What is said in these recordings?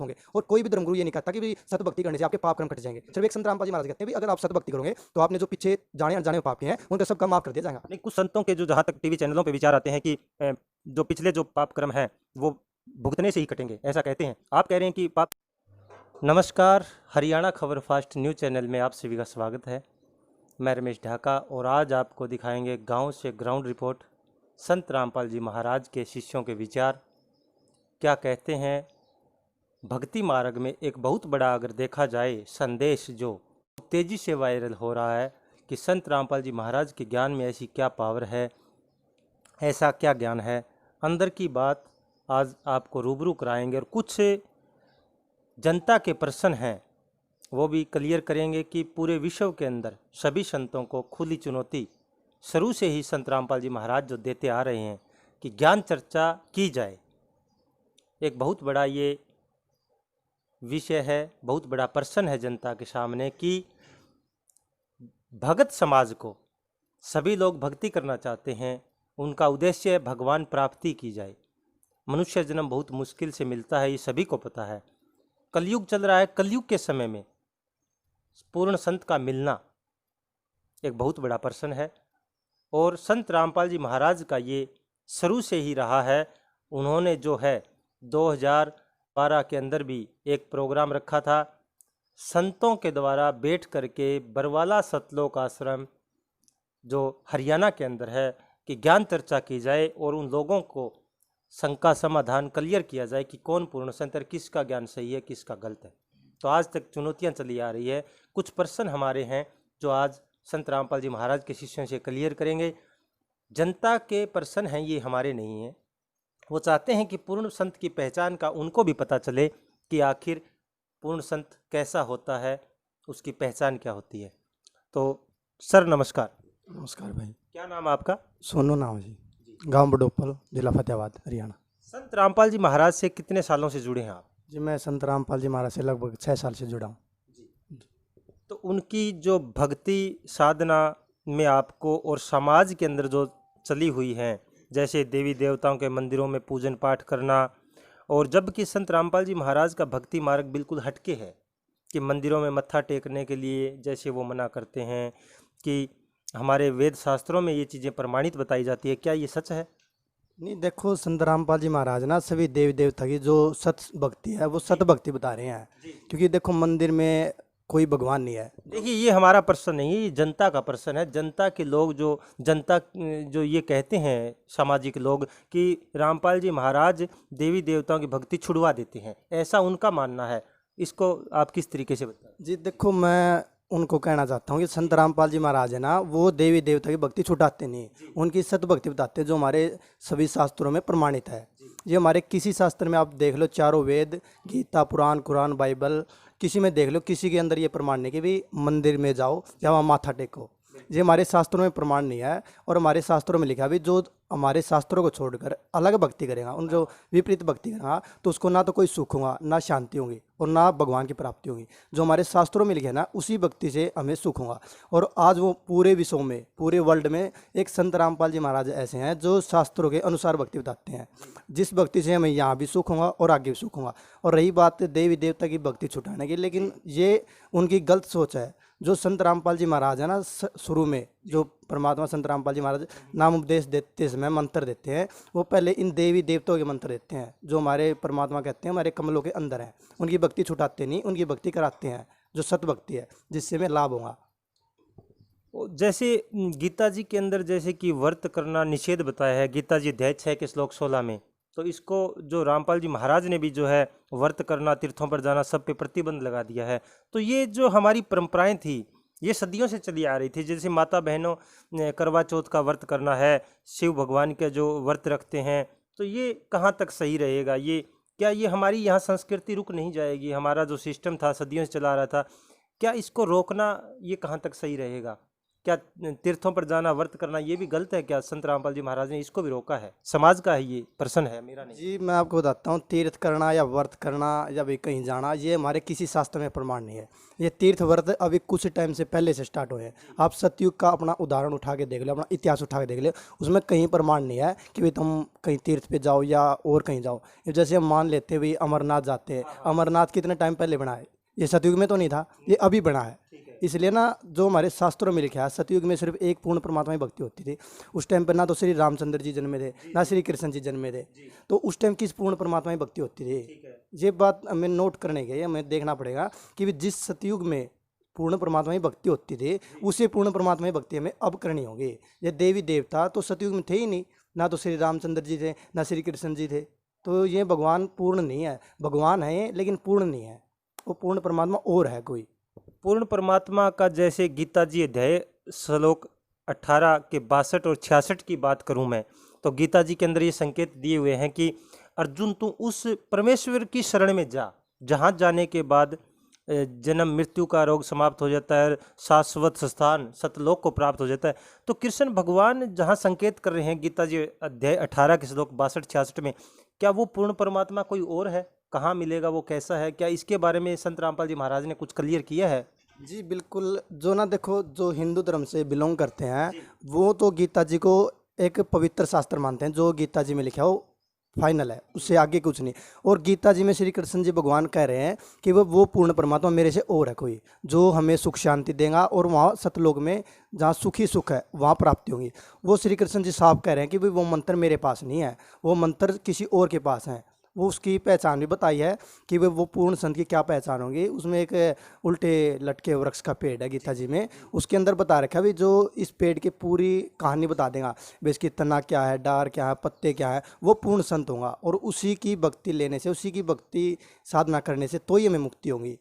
होंगे। और कोई भी धर्मगुरु ये नहीं कहता कि भाई सत भक्ति करने से आपके पाप कर्म कट जाएंगे। सिर्फ एक संत रामपाल जी महाराज कहते हैं भी अगर आप सत भक्ति करोगे तो आपने जो पीछे जाने अनजाने में पाप किए हैं उनका सब का माफ कर दिया जाएगा। नहीं, कुछ संतों के जो जहाँ तक टीवी चैनलों पे विचार आते हैं कि जो पिछले जो पाप कर्म हैं वो भुगतने से ही कटेंगे, ऐसा कहते हैं। आप कह रहे हैं कि पाप। नमस्कार, हरियाणा खबर फास्ट न्यूज़ चैनल में आप सभी का स्वागत है। मैं रमेश ढाका और आज आपको दिखाएंगे गांव से ग्राउंड रिपोर्ट। संत रामपाल जी महाराज के शिष्यों के विचार क्या कहते हैं। भक्ति मार्ग में एक बहुत बड़ा अगर देखा जाए संदेश जो तेज़ी से वायरल हो रहा है कि संत रामपाल जी महाराज के ज्ञान में ऐसी क्या पावर है, ऐसा क्या ज्ञान है। अंदर की बात आज आपको रूबरू कराएंगे और कुछ जनता के प्रश्न हैं वो भी क्लियर करेंगे कि पूरे विश्व के अंदर सभी संतों को खुली चुनौती शुरू से ही संत रामपाल जी महाराज जो देते आ रहे हैं कि ज्ञान चर्चा की जाए। एक बहुत बड़ा ये विषय है, बहुत बड़ा प्रश्न है जनता के सामने कि भगत समाज को सभी लोग भक्ति करना चाहते हैं, उनका उद्देश्य है भगवान प्राप्ति की जाए। मनुष्य जन्म बहुत मुश्किल से मिलता है, ये सभी को पता है। कलयुग चल रहा है, कलयुग के समय में पूर्ण संत का मिलना एक बहुत बड़ा प्रश्न है और संत रामपाल जी महाराज का ये शुरू से ही रहा है। उन्होंने जो है 2012 के अंदर भी एक प्रोग्राम रखा था संतों के द्वारा बैठ करके बरवाला सतलोक आश्रम जो हरियाणा के अंदर है कि ज्ञान चर्चा की जाए और उन लोगों को शंका समाधान क्लियर किया जाए कि कौन पूर्ण संत है, किसका ज्ञान सही है, किसका गलत है। तो आज तक चुनौतियां चली आ रही है। कुछ प्रश्न हमारे हैं जो आज संत रामपाल जी महाराज के शिष्यों से क्लियर करेंगे। जनता के प्रश्न हैं, ये हमारे नहीं हैं। वो चाहते हैं कि पूर्ण संत की पहचान का उनको भी पता चले कि आखिर पूर्ण संत कैसा होता है, उसकी पहचान क्या होती है। तो सर नमस्कार। नमस्कार भाई। क्या नाम है आपका? सोनू नाम जी, गांव बडोपल, जिला फतेहाबाद, हरियाणा। संत रामपाल जी महाराज से कितने सालों से जुड़े हैं आप? जी मैं संत रामपाल जी महाराज से लगभग 6 साल से जुड़ा हूँ। तो उनकी जो भक्ति साधना में आपको और समाज के अंदर जो चली हुई हैं, जैसे देवी देवताओं के मंदिरों में पूजन पाठ करना, और जबकि संत रामपाल जी महाराज का भक्ति मार्ग बिल्कुल हटके है कि मंदिरों में मत्था टेकने के लिए जैसे वो मना करते हैं कि हमारे वेद शास्त्रों में ये चीज़ें प्रमाणित बताई जाती है, क्या ये सच है? नहीं देखो, संत रामपाल जी महाराज ना सभी देवी देवता की जो सत भक्ति है वो सत भक्ति बता रहे हैं। क्योंकि देखो मंदिर में कोई भगवान नहीं है। देखिए, ये हमारा प्रश्न नहीं है, ये जनता का प्रश्न है। जनता के लोग जो जनता जो ये कहते हैं सामाजिक लोग कि रामपाल जी महाराज देवी देवताओं की भक्ति छुड़वा देते हैं, ऐसा उनका मानना है। इसको आप किस तरीके से बताएं? जी देखो, मैं उनको कहना चाहता हूँ कि संत रामपाल जी महाराज है ना, वो देवी देवता की भक्ति छुटाते नहीं, उनकी सत भक्ति बताते हैं जो हमारे सभी शास्त्रों में प्रमाणित है। ये हमारे किसी शास्त्र में आप देख लो, चारों वेद, गीता, पुराण, कुरान, बाइबल, किसी में देख लो, किसी के अंदर ये प्रमाण नहीं कि भी मंदिर में जाओ या वहाँ माथा टेको। ये हमारे शास्त्रों में प्रमाण नहीं है। और हमारे शास्त्रों में लिखा है भी जो हमारे शास्त्रों को छोड़कर अलग भक्ति करेगा, उन जो विपरीत भक्ति करेगा, तो उसको ना तो कोई सुख होगा, ना शांति होगी और ना भगवान की प्राप्ति होगी। जो हमारे शास्त्रों में लिखे है ना, उसी भक्ति से हमें सुख होगा। और आज वो पूरे विश्व में, पूरे वर्ल्ड में एक संत रामपाल जी महाराज ऐसे हैं जो शास्त्रों के अनुसार भक्ति बताते हैं, जिस भक्ति से हमें यहाँ भी सुख होगा और आगे भी सुख होगा। और रही बात देवी देवता की भक्ति छुटाने की, लेकिन ये उनकी गलत सोच है। जो संत रामपाल जी महाराज है ना, शुरू में जो परमात्मा संत रामपाल जी महाराज नाम उपदेश देते समय मंत्र देते हैं, वो पहले इन देवी देवताओं के मंत्र देते हैं जो हमारे परमात्मा कहते हैं हमारे कमलों के अंदर हैं। उनकी भक्ति छुटाते नहीं, उनकी भक्ति कराते हैं जो सत भक्ति है, जिससे हमें लाभ होगा। जैसे गीता जी के अंदर जैसे कि व्रत करना निषेध बताया है, गीता जी अध्याय 6 के श्लोक 16 में, तो इसको जो रामपाल जी महाराज ने भी जो है व्रत करना, तीर्थों पर जाना, सब पे प्रतिबंध लगा दिया है। तो ये जो हमारी परंपराएं थी ये सदियों से चली आ रही थी। जैसे माता बहनों करवा चौथ का व्रत करना है, शिव भगवान के जो व्रत रखते हैं, तो ये कहाँ तक सही रहेगा? ये क्या ये हमारी यहाँ संस्कृति रुक नहीं जाएगी? हमारा जो सिस्टम था सदियों से चला आ रहा था, क्या इसको रोकना ये कहाँ तक सही रहेगा? क्या तीर्थों पर जाना, व्रत करना ये भी गलत है क्या? संत रामपाल जी महाराज ने इसको भी रोका है? समाज का है ये प्रश्न है, मेरा नहीं। जी मैं आपको बताता हूँ, तीर्थ करना या व्रत करना या भी कहीं जाना, ये हमारे किसी शास्त्र में प्रमाण नहीं है। ये तीर्थ व्रत अभी कुछ टाइम से पहले से स्टार्ट हुए हैं। आप सतयुग का अपना उदाहरण उठा के देख लो, अपना इतिहास उठा के देख लो, उसमें कहीं प्रमाण नहीं है कि भाई तुम कहीं तीर्थ पे जाओ या और कहीं जाओ। जैसे हम मान लेते भाई अमरनाथ जाते हैं, अमरनाथ कितने टाइम पहले बना है? ये सतयुग में तो नहीं था, ये अभी बना है। इसलिए ना जो हमारे शास्त्रों में लिखा है, सतयुग में सिर्फ एक पूर्ण परमात्मा की भक्ति होती थी। उस टाइम पर ना तो श्री रामचंद्र जी जन्मे थे, ना श्री कृष्ण जी जन्मे थे, तो उस टाइम किस पूर्ण परमात्मा की भक्ति होती थी? ये बात हमें नोट करने की है, हमें देखना पड़ेगा कि जिस सतयुग में पूर्ण परमात्मा की भक्ति होती थी, उसी पूर्ण परमात्मा की भक्ति हमें अब करनी होगी। ये देवी देवता तो सतयुग में थे ही नहीं, ना तो श्री रामचंद्र जी थे, ना श्री कृष्ण जी थे, तो ये भगवान पूर्ण नहीं है। भगवान है लेकिन पूर्ण नहीं है, वो पूर्ण परमात्मा और है कोई। पूर्ण परमात्मा का जैसे गीता जी अध्याय श्लोक 18 के 62 और 66 की बात करूं मैं, तो गीता जी के अंदर ये संकेत दिए हुए हैं कि अर्जुन तू उस परमेश्वर की शरण में जा, जहां जाने के बाद जन्म मृत्यु का रोग समाप्त हो जाता है, शाश्वत स्थान सतलोक को प्राप्त हो जाता है। तो कृष्ण भगवान जहां संकेत कर रहे हैं गीता जी अध्याय 18 के श्लोक 62-66 में, क्या वो पूर्ण परमात्मा कोई और है? कहाँ मिलेगा, वो कैसा है? क्या इसके बारे में संत रामपाल जी महाराज ने कुछ क्लियर किया है? जी बिल्कुल। जो ना देखो, जो हिंदू धर्म से बिलोंग करते हैं वो तो गीता जी को एक पवित्र शास्त्र मानते हैं। जो गीता जी में लिखा है वो फाइनल है, उससे आगे कुछ नहीं। और गीता जी में श्री कृष्ण जी भगवान कह रहे हैं कि वो पूर्ण परमात्मा मेरे से और है कोई, जो हमें सुख शांति देगा और वहाँ सतलोक में जहाँ सुखी सुख है वहाँ प्राप्ति होगी। वो श्री कृष्ण जी साहब कह रहे हैं कि भाई वो मंत्र मेरे पास नहीं है, वो मंत्र किसी और के पास है। वो उसकी पहचान भी बताई है कि वो पूर्ण संत की क्या पहचान होगी। उसमें एक उल्टे लटके वृक्ष का पेड़ है गीता जी में, उसके अंदर बता रखा है भी जो इस पेड़ की पूरी कहानी बता देगा, भाई इसकी तना क्या है, डार क्या है, पत्ते क्या है, वो पूर्ण संत होगा। और उसी की भक्ति लेने से, उसी की भक्ति साधना करने से तो ही हमें मुक्ति होगी।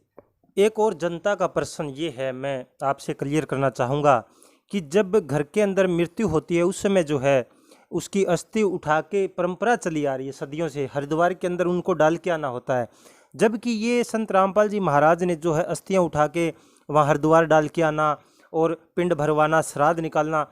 एक और जनता का प्रश्न ये है, मैं आपसे क्लियर करना चाहूँगा कि जब घर के अंदर मृत्यु होती है उस समय जो है उसकी अस्थि उठा के परंपरा चली आ रही है सदियों से, हरिद्वार के अंदर उनको डाल के आना होता है। जबकि ये संत रामपाल जी महाराज ने जो है अस्थियां उठा के वहाँ हरिद्वार डाल के आना और पिंड भरवाना, श्राद्ध निकालना,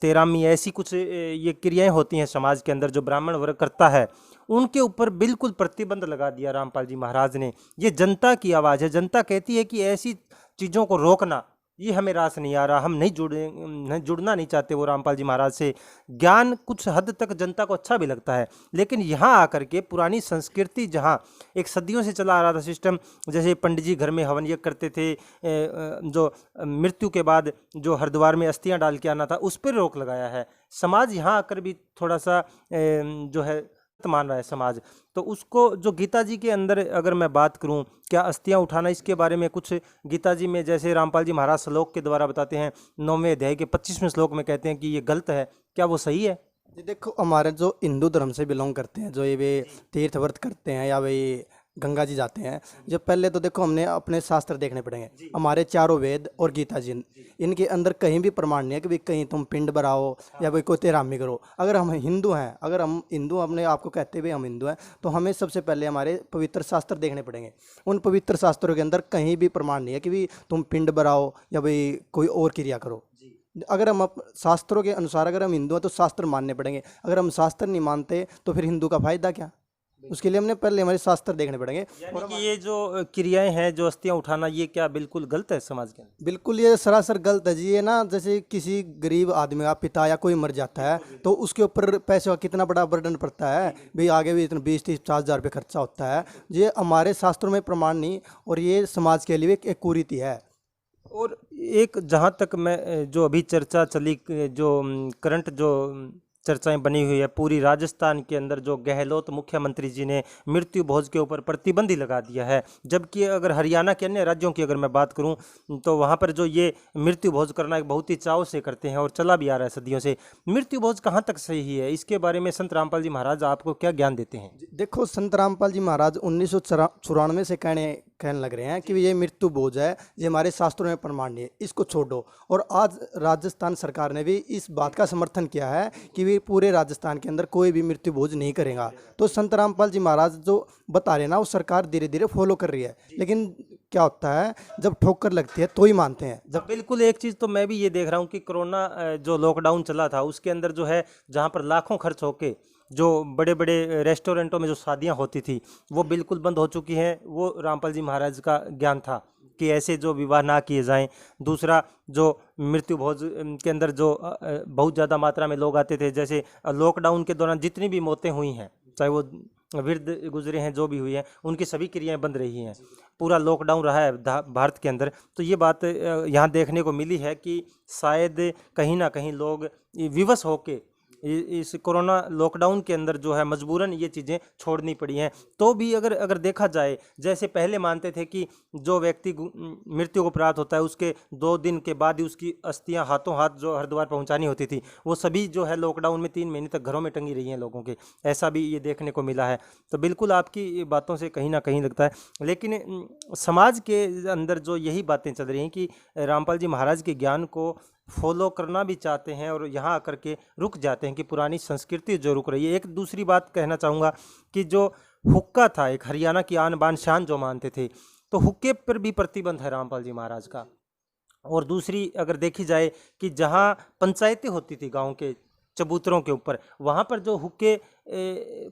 तेरामी, ऐसी कुछ ये क्रियाएं होती हैं समाज के अंदर जो ब्राह्मण वर्ग करता है, उनके ऊपर बिल्कुल प्रतिबंध लगा दिया रामपाल जी महाराज ने। ये जनता की आवाज़ है, जनता कहती है कि ऐसी चीज़ों को रोकना ये हमें रास नहीं आ रहा, हम जुड़ना नहीं चाहते वो रामपाल जी महाराज से। ज्ञान कुछ हद तक जनता को अच्छा भी लगता है, लेकिन यहाँ आकर के पुरानी संस्कृति जहाँ एक सदियों से चला आ रहा था सिस्टम, जैसे पंडित जी घर में हवन यज्ञ करते थे, जो मृत्यु के बाद जो हरिद्वार में अस्थियाँ डाल के आना था, उस पर रोक लगाया है। समाज यहाँ आकर भी थोड़ा सा जो है मान रहा है समाज, तो उसको जो गीता जी के अंदर अगर मैं बात करूं, क्या अस्थियां उठाना, इसके बारे में कुछ गीता जी में जैसे रामपाल जी महाराज श्लोक के द्वारा बताते हैं, 9वें अध्याय के 25वें श्लोक में कहते हैं कि ये गलत है, क्या वो सही है? जी देखो, हमारे जो हिंदू धर्म से बिलोंग करते हैं, जो ये वे तीर्थ व्रत करते हैं या वे गंगा जी जाते हैं, जब पहले तो देखो हमने अपने शास्त्र देखने पड़ेंगे। हमारे चारों वेद और गीता जी, इनके अंदर कहीं भी प्रमाण नहीं है कि भाई कहीं तुम पिंड भराओ या भाई कोई तेरामी करो। अगर हम हिंदू हैं, अगर हम हिंदू अपने आप को कहते हुए हम हिंदू हैं, तो हमें सबसे पहले हमारे पवित्र शास्त्र देखने पड़ेंगे। उन पवित्र शास्त्रों के अंदर कहीं भी प्रमाण नहीं है कि भाई तुम पिंड भराओ या भाई कोई और क्रिया करो। अगर हम शास्त्रों के अनुसार अगर हम हिंदू हैं तो शास्त्र मानने पड़ेंगे। अगर हम शास्त्र नहीं मानते तो फिर हिंदू का फायदा क्या? उसके लिए हमने पहले हमारे शास्त्र देखने पड़ेंगे। यानी कि ये जो क्रियाएं हैं, जो अस्थियां उठाना, ये क्या बिल्कुल गलत है समाज के अंदर? बिल्कुल, ये सरासर गलत है जी। ये ना जैसे किसी गरीब आदमी का पिता या कोई मर जाता है तो उसके ऊपर पैसे का कितना बड़ा बर्डन पड़ता है भाई, आगे भी इतना 20-30-50 हज़ार रुपये खर्चा होता है। ये हमारे शास्त्रों में प्रमाण नहीं, और ये समाज के लिए एक कुरीति है। और एक जहाँ तक मैं जो अभी चर्चा चली, जो करंट जो चर्चाएं बनी हुई है पूरी राजस्थान के अंदर, जो गहलोत मुख्यमंत्री जी ने मृत्यु भोज के ऊपर प्रतिबंध ही लगा दिया है। जबकि अगर हरियाणा के अन्य राज्यों की अगर मैं बात करूं तो वहां पर जो ये मृत्यु भोज करना एक बहुत ही चाव से करते हैं और चला भी आ रहा है सदियों से। मृत्यु भोज कहाँ तक सही है, इसके बारे में संत रामपाल जी महाराज आपको क्या ज्ञान देते हैं? देखो, संत रामपाल जी महाराज 1994 से कहने लग रहे हैं कि ये मृत्यु भोज है, ये हमारे शास्त्रों में प्रमाण नहीं है, इसको छोड़ो। और आज राजस्थान सरकार ने भी इस बात का समर्थन किया है कि वे पूरे राजस्थान के अंदर कोई भी मृत्यु भोज नहीं करेगा। तो संत रामपाल जी महाराज जो बता रहे हैं ना, वो सरकार धीरे धीरे फॉलो कर रही है। लेकिन क्या होता है, जब ठोकर लगती है तो ही मानते हैं। जब बिल्कुल एक चीज़ तो मैं भी ये देख रहा हूँ कि कोरोना जो लॉकडाउन चला था उसके अंदर जो है जहाँ पर लाखों खर्च होके जो बड़े बड़े रेस्टोरेंटों में जो शादियाँ होती थी वो बिल्कुल बंद हो चुकी हैं। वो रामपाल जी महाराज का ज्ञान था कि ऐसे जो विवाह ना किए जाएं। दूसरा, जो मृत्यु भोज के अंदर जो बहुत ज़्यादा मात्रा में लोग आते थे, जैसे लॉकडाउन के दौरान जितनी भी मौतें हुई हैं, चाहे वो वृद्ध गुजरे हैं, जो भी हुई हैं, उनकी सभी क्रियाएं बंद रही हैं। पूरा लॉकडाउन रहा है भारत के अंदर। तो ये बात यहाँ देखने को मिली है कि शायद कहीं ना कहीं लोग विवश होके इस कोरोना लॉकडाउन के अंदर जो है मजबूरन ये चीज़ें छोड़नी पड़ी हैं। तो भी अगर अगर देखा जाए, जैसे पहले मानते थे कि जो व्यक्ति मृत्यु को प्राप्त होता है उसके 2 दिन के बाद ही उसकी अस्थियां हाथों हाथ जो हरिद्वार पहुंचानी होती थी, वो सभी जो है लॉकडाउन में 3 महीने तक घरों में टंगी रही हैं लोगों के। ऐसा भी ये देखने को मिला है। तो बिल्कुल आपकी बातों से कहीं ना कहीं लगता है, लेकिन समाज के अंदर जो यही बातें चल रही हैं कि रामपाल जी महाराज के ज्ञान को फॉलो करना भी चाहते हैं और यहाँ आकर के रुक जाते हैं कि पुरानी संस्कृति जो रुक रही है। एक दूसरी बात कहना चाहूँगा कि जो हुक्का था, एक हरियाणा की आन बान शान जो मानते थे, तो हुक्के पर भी प्रतिबंध है रामपाल जी महाराज का। और दूसरी अगर देखी जाए कि जहाँ पंचायतें होती थी गांव के चबूतरों के ऊपर, वहाँ पर जो हुक्के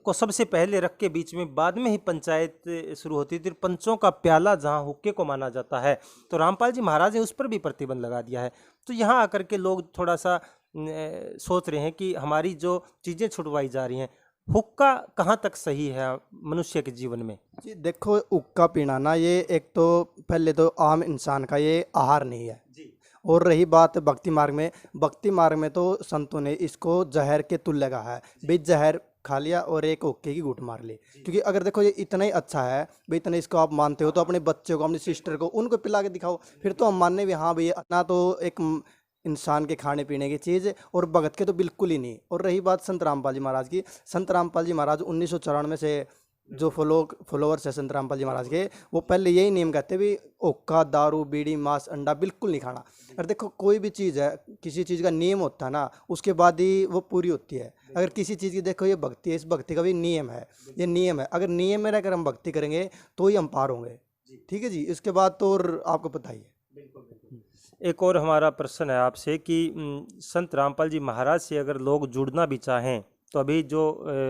को सबसे पहले रख के बीच में, बाद में ही पंचायत शुरू होती थी। पंचों का प्याला जहाँ हुक्के को माना जाता है, तो रामपाल जी महाराज ने उस पर भी प्रतिबंध लगा दिया है। तो यहाँ आकर के लोग थोड़ा सा सोच रहे हैं कि हमारी जो चीज़ें छुड़वाई जा रही हैं, हुक्का कहाँ तक सही है मनुष्य के जीवन में। जी देखो, हुक्का पीना ना, ये एक तो पहले तो आम इंसान का ये आहार नहीं है जी। और रही बात भक्ति मार्ग में, भक्ति मार्ग में तो संतों ने इसको जहर के तुल्य कहा है। भाई जहर खा लिया और एक हुक्के की घूंट मार ली, क्योंकि अगर देखो ये इतना ही अच्छा है भाई, इतना इसको आप मानते हो, तो अपने बच्चे को, अपनी सिस्टर को, उनको पिला के दिखाओ, फिर तो हम मानने भी हाँ भाई ना, तो एक इंसान के खाने पीने की चीज़, और भगत के तो बिल्कुल ही नहीं। और रही बात संत रामपाल जी महाराज की, संत रामपाल जी महाराज 1994 से जो फॉलोवर्स है संत रामपाल जी महाराज के, वो पहले यही नियम कहते भी हुक्का, दारू, बीड़ी, मांस, अंडा बिल्कुल नहीं खाना। और देखो कोई भी चीज़ है, किसी चीज़ का नियम होता है ना, उसके बाद ही वो पूरी होती है। अगर किसी चीज़ की देखो ये भक्ति है, इस भक्ति का भी नियम है, ये नियम है। अगर नियम में रहकर हम भक्ति करेंगे तो ही हम पार होंगे। ठीक है जी, इसके बाद तो और आपको पता ही है। एक और हमारा प्रश्न है आपसे कि संत रामपाल जी महाराज से अगर लोग जुड़ना भी चाहें, तो अभी जो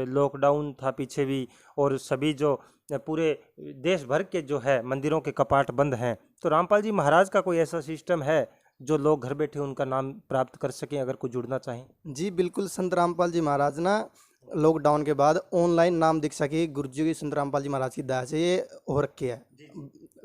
लॉकडाउन था पीछे भी, और सभी जो पूरे देश भर के जो है मंदिरों के कपाट बंद हैं, तो रामपाल जी महाराज का कोई ऐसा सिस्टम है जो लोग घर बैठे उनका नाम प्राप्त कर सकें अगर कोई जुड़ना चाहें? जी बिल्कुल, संत रामपाल जी महाराज ना लॉकडाउन के बाद ऑनलाइन नाम दीक्षा की गुरु जी की संत रामपाल जी महाराज की दया से ये हो रखी है,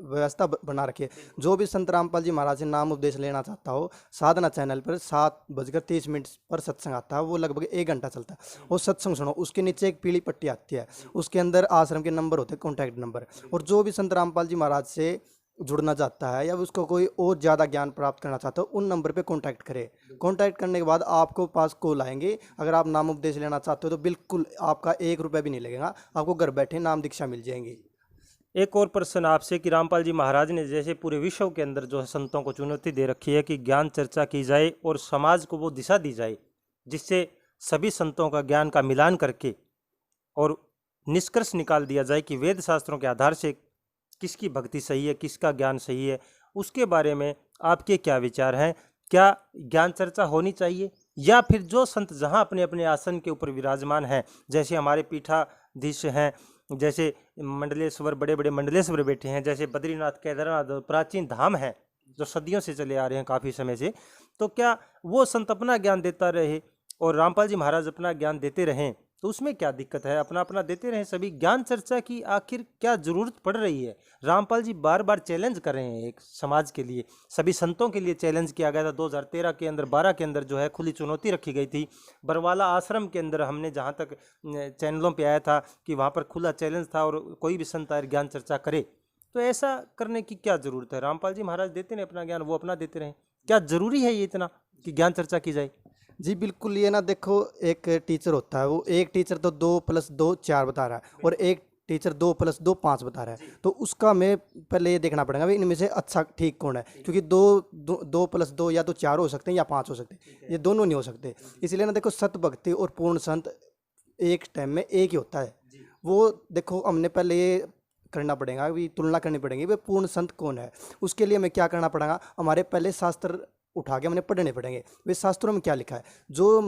व्यवस्था बना रखी है। जो भी संत रामपाल जी महाराज से नाम उपदेश लेना चाहता हो, साधना चैनल पर 7:30 पर सत्संग आता है, वो लगभग 1 घंटा चलता है। वो सत्संग सुनो, उसके नीचे एक पीली पट्टी आती है, उसके अंदर आश्रम के नंबर होते हैं, कॉन्टैक्ट नंबर। और जो भी संत रामपाल जी महाराज से जुड़ना चाहता है या उसको कोई और ज़्यादा ज्ञान प्राप्त करना चाहता हो, उन नंबर पे कांटेक्ट करें। कांटेक्ट करने के बाद आपको पास कॉल आएंगे। अगर आप नाम उपदेश लेना चाहते हो तो बिल्कुल आपका 1 रुपया भी नहीं लगेगा, आपको घर बैठे नाम दीक्षा मिल जाएंगी। एक और प्रश्न आपसे कि रामपाल जी महाराज ने जैसे पूरे विश्व के अंदर जो है संतों को चुनौती दे रखी है कि ज्ञान चर्चा की जाए और समाज को वो दिशा दी जाए जिससे सभी संतों का ज्ञान का मिलान करके और निष्कर्ष निकाल दिया जाए कि वेद शास्त्रों के आधार से किसकी भक्ति सही है, किसका ज्ञान सही है। उसके बारे में आपके क्या विचार हैं? क्या ज्ञान चर्चा होनी चाहिए, या फिर जो संत जहां अपने अपने आसन के ऊपर विराजमान हैं, जैसे हमारे पीठाधीश हैं, जैसे मंडलेश्वर, बड़े बड़े मंडलेश्वर बैठे हैं, जैसे बद्रीनाथ, केदारनाथ, प्राचीन धाम हैं जो सदियों से चले आ रहे हैं काफ़ी समय से, तो क्या वो संत अपना ज्ञान देता रहे और रामपाल जी महाराज अपना ज्ञान देते रहें, तो उसमें क्या दिक्कत है? अपना अपना देते रहें सभी। ज्ञान चर्चा की आखिर क्या जरूरत पड़ रही है? रामपाल जी बार बार चैलेंज कर रहे हैं, एक समाज के लिए, सभी संतों के लिए चैलेंज किया गया था 2013 के अंदर, 12 के अंदर जो है खुली चुनौती रखी गई थी। बरवाला आश्रम के अंदर हमने जहाँ तक चैनलों पे आया था कि वहाँ पर खुला चैलेंज था और कोई भी संत आए ज्ञान चर्चा करे। तो ऐसा करने की क्या जरूरत है? रामपाल जी महाराज देते रहे अपना ज्ञान, वो अपना देते रहें। क्या जरूरी है ये इतना कि ज्ञान चर्चा की जाए? जी बिल्कुल, ये ना देखो, एक टीचर होता है, वो एक टीचर तो 2 + 2 4 बता रहा है और एक टीचर 2 + 2 5 बता रहा है। तो उसका मैं पहले ये देखना पड़ेगा भाई इनमें से अच्छा ठीक कौन है, क्योंकि 2 + 2 या तो 4 हो सकते हैं या 5 हो सकते हैं, ये दोनों नहीं हो सकते। इसलिए ना देखो, सत भक्ति और पूर्ण संत एक टाइम में एक ही होता है। वो देखो, हमने पहले ये करना पड़ेगा, भी तुलना करनी पड़ेगी वे पूर्ण संत कौन है। उसके लिए हमें क्या करना पड़ेगा, हमारे पहले शास्त्र उठा के हमने पढ़ने पड़ेंगे, वे शास्त्रों में क्या लिखा है। जो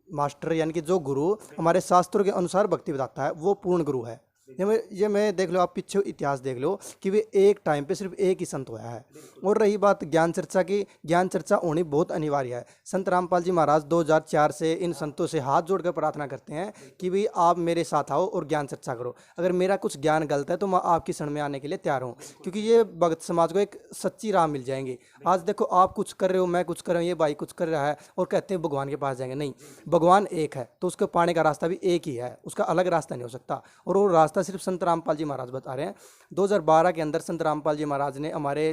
मास्टर यानी कि जो गुरु हमारे शास्त्रों के अनुसार भक्ति बताता है वो पूर्ण गुरु है। ये मैं देख लो, आप पीछे इतिहास देख लो कि वे एक टाइम पे सिर्फ एक ही संत होया है। और रही बात ज्ञान चर्चा की, ज्ञान चर्चा होनी बहुत अनिवार्य है। संत रामपाल जी महाराज 2004 से इन संतों से हाथ जोड़कर प्रार्थना करते हैं कि भाई आप मेरे साथ आओ और ज्ञान चर्चा करो। अगर मेरा कुछ ज्ञान गलत है तो मैं आपकी शरण में आने के लिए तैयार हूँ, क्योंकि ये भक्त समाज को एक सच्ची राह मिल जाएंगी। आज देखो आप कुछ कर रहे हो, मैं कुछ कर रहा हूँ, ये भाई कुछ कर रहा है और कहते हैं भगवान के पास जाएंगे। नहीं, भगवान एक है तो उसको पाने का रास्ता भी एक ही है, उसका अलग रास्ता नहीं हो सकता। और वो रास्ता सिर्फ संत रामपाल जी महाराज बता रहे हैं। 2012 के अंदर संत रामपाल जी महाराज ने हमारे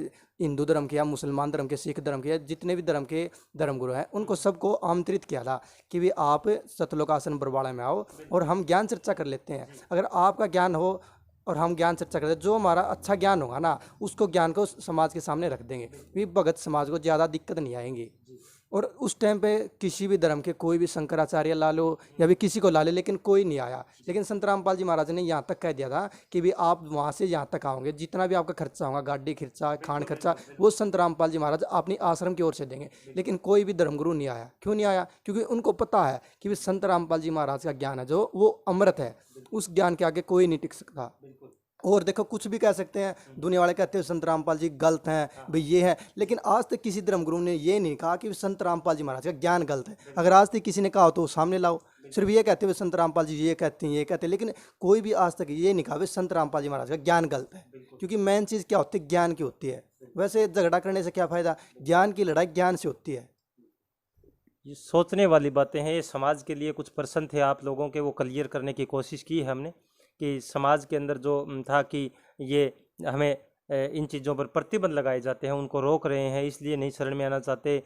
हिंदू धर्म के या मुसलमान धर्म के, सिख धर्म के, जितने भी धर्म के धर्मगुरु हैं उनको सबको आमंत्रित किया था कि भी आप सतलोक आश्रम बरवाड़ा में आओ और हम ज्ञान चर्चा कर लेते हैं। अगर आपका ज्ञान हो और हम ज्ञान चर्चा करते हैं, जो हमारा अच्छा ज्ञान होगा ना उसको ज्ञान को समाज के सामने रख देंगे, भी भगत समाज को ज़्यादा दिक्कत नहीं आएंगी। और उस टाइम पे किसी भी धर्म के कोई भी शंकराचार्य ला लो या भी किसी को ला ले, लेकिन कोई नहीं आया। लेकिन संत रामपाल जी महाराज ने यहाँ तक कह दिया था कि भी आप वहाँ से यहाँ तक आओगे, जितना भी आपका खर्चा होगा, गाड़ी खर्चा, खान खर्चा, वो संत रामपाल जी महाराज अपनी आश्रम की ओर से देंगे। लेकिन कोई भी धर्मगुरु नहीं आया। क्यों नहीं आया? क्योंकि उनको पता है कि भी संत रामपाल जी महाराज का ज्ञान है जो वो अमृत है, उस ज्ञान के आगे कोई नहीं टिक सकता। और देखो कुछ भी कह सकते हैं, दुनिया वाले कहते हैं संत रामपाल जी गलत हैं, भाई ये है, लेकिन आज तक किसी धर्मगुरु ने ये नहीं कहा कि संत रामपाल जी महाराज का ज्ञान गलत है। अगर आज तक किसी ने कहा तो सामने लाओ। सिर्फ ये कहते हुए संत रामपाल जी ये कहते हैं, ये कहते हैं, लेकिन कोई भी आज तक ये नहीं कहा संत रामपाल जी महाराज का ज्ञान गलत है। क्योंकि मेन चीज़ क्या होती है, ज्ञान की होती है। वैसे झगड़ा करने से क्या फायदा, ज्ञान की लड़ाई ज्ञान से होती है। ये सोचने वाली बातें हैं। ये समाज के लिए कुछ प्रश्न थे आप लोगों के, वो क्लियर करने की कोशिश की है हमने कि समाज के अंदर जो था कि ये हमें इन चीज़ों पर प्रतिबंध लगाए जाते हैं, उनको रोक रहे हैं, इसलिए नहीं शरण में आना चाहते।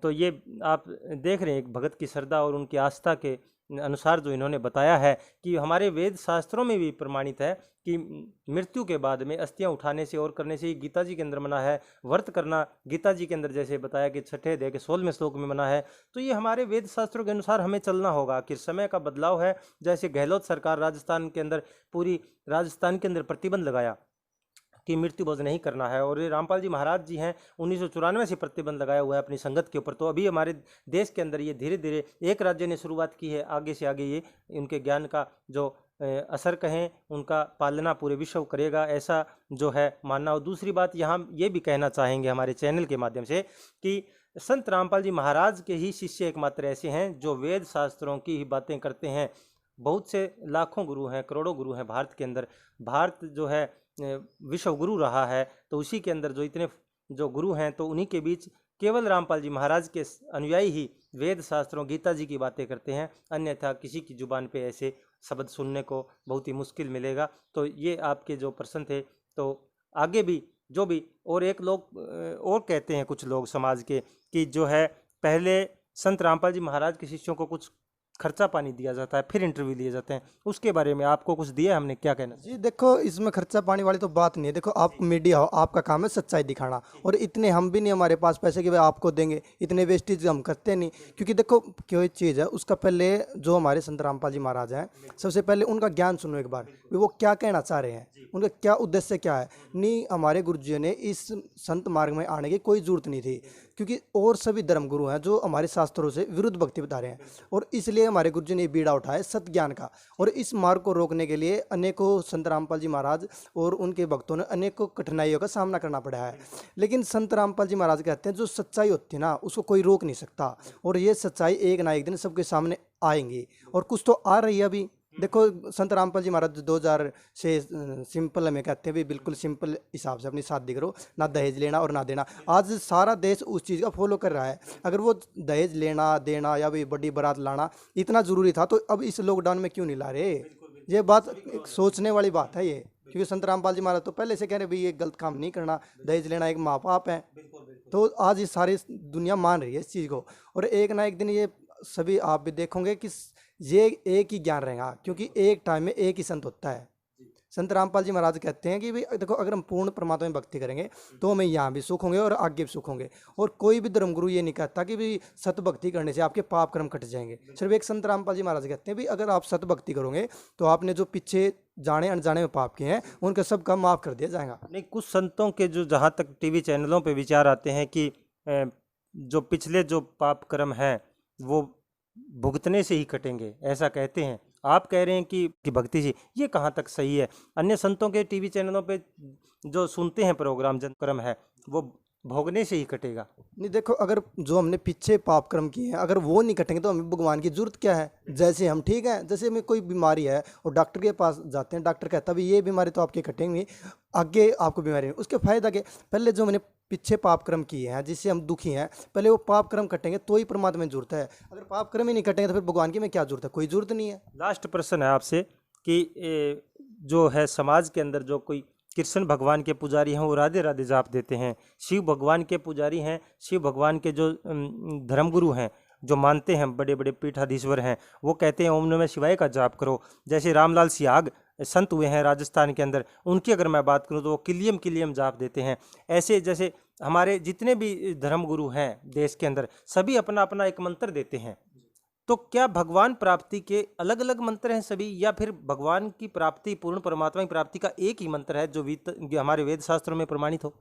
तो ये आप देख रहे हैं एक भगत की श्रद्धा और उनकी आस्था के अनुसार जो इन्होंने बताया है कि हमारे वेद शास्त्रों में भी प्रमाणित है कि मृत्यु के बाद में अस्थियां उठाने से और करने से ही गीता जी के अंदर मना है। व्रत करना गीता जी के अंदर जैसे बताया कि 6 अध्याय के 16वें श्लोक में मना है। तो ये हमारे वेद शास्त्रों के अनुसार हमें चलना होगा कि समय का बदलाव है। जैसे गहलोत सरकार राजस्थान के अंदर, पूरी राजस्थान के अंदर प्रतिबंध लगाया कि मृत्यु भोज नहीं करना है, और ये रामपाल जी महाराज जी हैं 1994 से प्रतिबंध लगाया हुआ है अपनी संगत के ऊपर। तो अभी हमारे देश के अंदर ये धीरे धीरे एक राज्य ने शुरुआत की है, आगे से आगे ये उनके ज्ञान का जो असर कहें उनका पालना पूरे विश्व करेगा, ऐसा जो है मानना। और दूसरी बात यहाँ ये भी कहना चाहेंगे हमारे चैनल के माध्यम से कि संत रामपाल जी महाराज के ही शिष्य एकमात्र ऐसे हैं जो वेद शास्त्रों की ही बातें करते हैं। बहुत से लाखों गुरु हैं, करोड़ों गुरु हैं भारत के अंदर। भारत जो है विश्व गुरु रहा है, तो उसी के अंदर जो इतने जो गुरु हैं, तो उन्हीं के बीच केवल रामपाल जी महाराज के अनुयायी ही वेद शास्त्रों गीता जी की बातें करते हैं। अन्यथा किसी की जुबान पे ऐसे शब्द सुनने को बहुत ही मुश्किल मिलेगा। तो ये आपके जो प्रश्न थे, तो आगे भी जो भी और एक लोग और कहते हैं कुछ लोग समाज के कि जो है पहले संत रामपाल जी महाराज के शिष्यों को कुछ खर्चा पानी दिया जाता है, फिर इंटरव्यू लिए जाते हैं। उसके बारे में आपको कुछ दिया हमने, क्या कहना? जी देखो, इसमें खर्चा पानी वाली तो बात नहीं है। देखो आप मीडिया हो, आपका काम है सच्चाई दिखाना, और इतने हम भी नहीं हमारे पास पैसे कि भाई आपको देंगे, इतने वेस्टेज हम करते नहीं। क्योंकि देखो कोई चीज़ है उसका पहले जो हमारे संत रामपाल जी महाराज हैं, सबसे पहले उनका ज्ञान सुनो एक बार, वो क्या कहना चाह रहे हैं, उनका क्या उद्देश्य क्या है। नहीं, हमारे गुरुजी ने इस संत मार्ग में आने की कोई जरूरत नहीं थी, क्योंकि और सभी धर्मगुरु हैं जो हमारे शास्त्रों से विरुद्ध भक्ति बता रहे हैं, और इसलिए हमारे गुरुजी ने बीड़ा उठाया सत्य ज्ञान का। और इस मार्ग को रोकने के लिए अनेकों संत रामपाल जी महाराज और उनके भक्तों ने अनेकों कठिनाइयों का सामना करना पड़ा है। लेकिन संत रामपाल जी महाराज कहते हैं जो सच्चाई होती है ना, उसको कोई रोक नहीं सकता, और ये सच्चाई एक ना एक दिन सबके सामने आएंगी, और कुछ तो आ रही है अभी। देखो संत रामपाल जी महाराज 2000 से सिंपल हमें कहते हैं भी बिल्कुल सिंपल हिसाब से अपनी शादी करो, ना दहेज लेना और ना देना। आज सारा देश उस चीज़ का फॉलो कर रहा है। अगर वो दहेज लेना देना या भी बड़ी बारात लाना इतना ज़रूरी था, तो अब इस लॉकडाउन में क्यों नहीं ला रहे? ये बात एक सोचने वाली बात है ये, क्योंकि संत रामपाल जी महाराज तो पहले से कह रहे भाई ये गलत काम नहीं करना, दहेज लेना एक माँ बाप है। तो आज ये सारी दुनिया मान रही है इस चीज़ को, और एक ना एक दिन ये सभी आप भी देखोगे कि ये एक ही ज्ञान रहेगा, क्योंकि एक टाइम में एक ही संत होता है। संत रामपाल जी महाराज कहते हैं कि भाई देखो, अगर हम पूर्ण परमात्मा में भक्ति करेंगे तो हमें यहाँ भी सुख होंगे और आगे भी सुख होंगे। और कोई भी धर्मगुरु ये नहीं कहता कि भाई सत भक्ति करने से आपके पाप कर्म कट जाएंगे। सिर्फ एक संत रामपाल जी महाराज कहते हैं भाई अगर आप सत भक्ति करोगे तो आपने जो पीछे जाने अनजाने में पाप किए हैं उनका सब काम माफ कर दिया जाएगा। नहीं, कुछ संतों के जो जहाँ तक टीवी चैनलों पे विचार आते हैं कि जो पिछले जो पाप कर्म हैं वो भुगतने से ही कटेंगे, ऐसा कहते हैं। आप कह रहे हैं कि भक्ति से, ये कहाँ तक सही है? अन्य संतों के टीवी चैनलों पे जो सुनते हैं प्रोग्राम, जन कर्म है वो भोगने से ही कटेगा। नहीं देखो, अगर जो हमने पीछे पाप कर्म किए हैं अगर वो नहीं कटेंगे तो हमें भगवान की जरूरत क्या है? जैसे हम ठीक है, जैसे हमें कोई बीमारी है और डॉक्टर के पास जाते हैं, डॉक्टर कहता है भी ये बीमारी तो आपकी कटेंगी, आगे आपको बीमारी नहीं। उसके फायदा के पहले जो हमने पीछे पाप कर्म किए हैं जिससे हम दुखी हैं, पहले वो पाप कर्म कटेंगे तो ही परमात्मा में जरूरत है। अगर पाप कर्म ही नहीं कटेंगे तो फिर भगवान की में क्या जरूरत है? कोई जरूरत नहीं है। लास्ट प्रश्न है आपसे कि जो है समाज के अंदर जो कोई कृष्ण भगवान के पुजारी हैं वो राधे राधे जाप देते हैं, शिव भगवान के पुजारी हैं, शिव भगवान के जो धर्मगुरु हैं जो मानते हैं, बड़े बड़े पीठाधीश्वर हैं, वो कहते हैं ओम नमः शिवाय का जाप करो। जैसे रामलाल सियाग संत हुए हैं राजस्थान के अंदर, उनकी अगर मैं बात करूं तो वो किलियम किलियम जाप देते हैं। ऐसे जैसे हमारे जितने भी धर्मगुरु हैं देश के अंदर, सभी अपना अपना एक मंत्र देते हैं। तो क्या भगवान प्राप्ति के अलग अलग मंत्र हैं सभी, या फिर भगवान की प्राप्ति, पूर्ण परमात्मा की प्राप्ति का एक ही मंत्र है जो हमारे वेद शास्त्रों में प्रमाणित हो?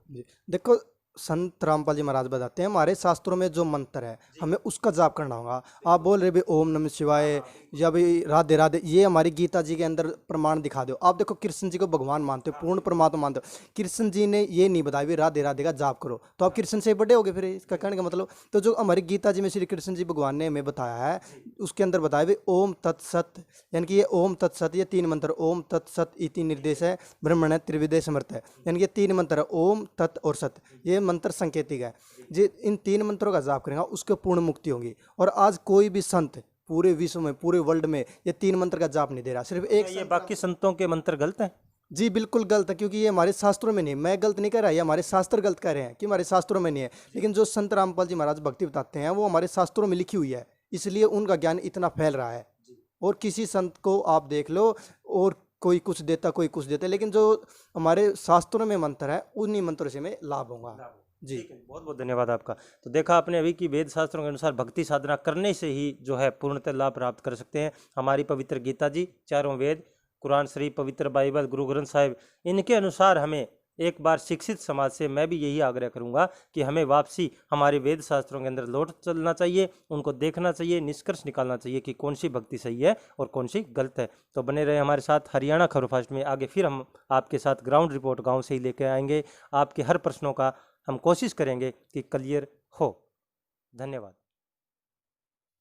देखो, संत रामपाल जी महाराज बताते हैं हमारे शास्त्रों में जो मंत्र है हमें उसका जाप करना होगा। आप बोल रहे भाई ओम नमः शिवाय या भाई राधे राधे, ये हमारी गीता जी के अंदर प्रमाण दिखा दो। आप देखो, कृष्ण जी को भगवान मानते हो, पूर्ण परमात्मा मानते हो, कृष्ण जी ने ये नहीं बताया भी राधे राधे का जाप करो, तो आप कृष्ण से बड़े होगे। फिर इसका कहने का मतलब, तो जो हमारी गीता जी में श्री कृष्ण जी भगवान ने हमें बताया है उसके अंदर बताया भाई ओम तत्सत, यानी कि ये ओम तत्सत, ये 3 मंत्र, ओम तत्सत इति निर्देश है, ब्रह्मण त्रिविदे समर्थ है, यानी कि 3 मंत्र है, ओम तत् और सत, ये मंत्र संकेतिक है। जी इन 3 मंत्रों का जाप करेंगे उसके पूर्ण मुक्ति होगी। और आज कोई भी संत पूरे विश्व में, पूरे वर्ल्ड में ये 3 मंत्र का जाप नहीं दे रहा, सिर्फ एक। ये बाकी संतों के मंत्र गलत हैं? जी बिल्कुल गलत है, क्योंकि ये हमारे शास्त्रों में नहीं है। मैं गलत नहीं कह रहा, ये हमारे शास्त्र गलत कह रहे हैं कि हमारे शास्त्रों में नहीं है। लेकिन जो संत रामपाल जी महाराज भक्ति बताते हैं वो हमारे शास्त्रों में लिखी हुई है, इसलिए उनका ज्ञान इतना फैल रहा है। और किसी संत को आप देख लो, और कोई कुछ देता, कोई कुछ देता, लेकिन जो हमारे शास्त्रों में मंत्र है उन्हीं मंत्रों से हमें लाभ होगा। जी बहुत बहुत धन्यवाद आपका। तो देखा आपने अभी कि वेद शास्त्रों के अनुसार भक्ति साधना करने से ही जो है पूर्णतः लाभ प्राप्त कर सकते हैं। हमारी पवित्र गीता जी, चारों वेद, कुरान शरीफ, पवित्र बाइबल, गुरु ग्रंथ साहिब, इनके अनुसार हमें एक बार शिक्षित समाज से मैं भी यही आग्रह करूंगा कि हमें वापसी हमारे वेद शास्त्रों के अंदर लौट चलना चाहिए, उनको देखना चाहिए, निष्कर्ष निकालना चाहिए कि कौन सी भक्ति सही है और कौन सी गलत है। तो बने रहे हमारे साथ हरियाणा खबर फास्ट में। आगे फिर हम आपके साथ ग्राउंड रिपोर्ट गाँव से ही लेकर आएंगे। आपके हर प्रश्नों का हम कोशिश करेंगे कि क्लियर हो। धन्यवाद।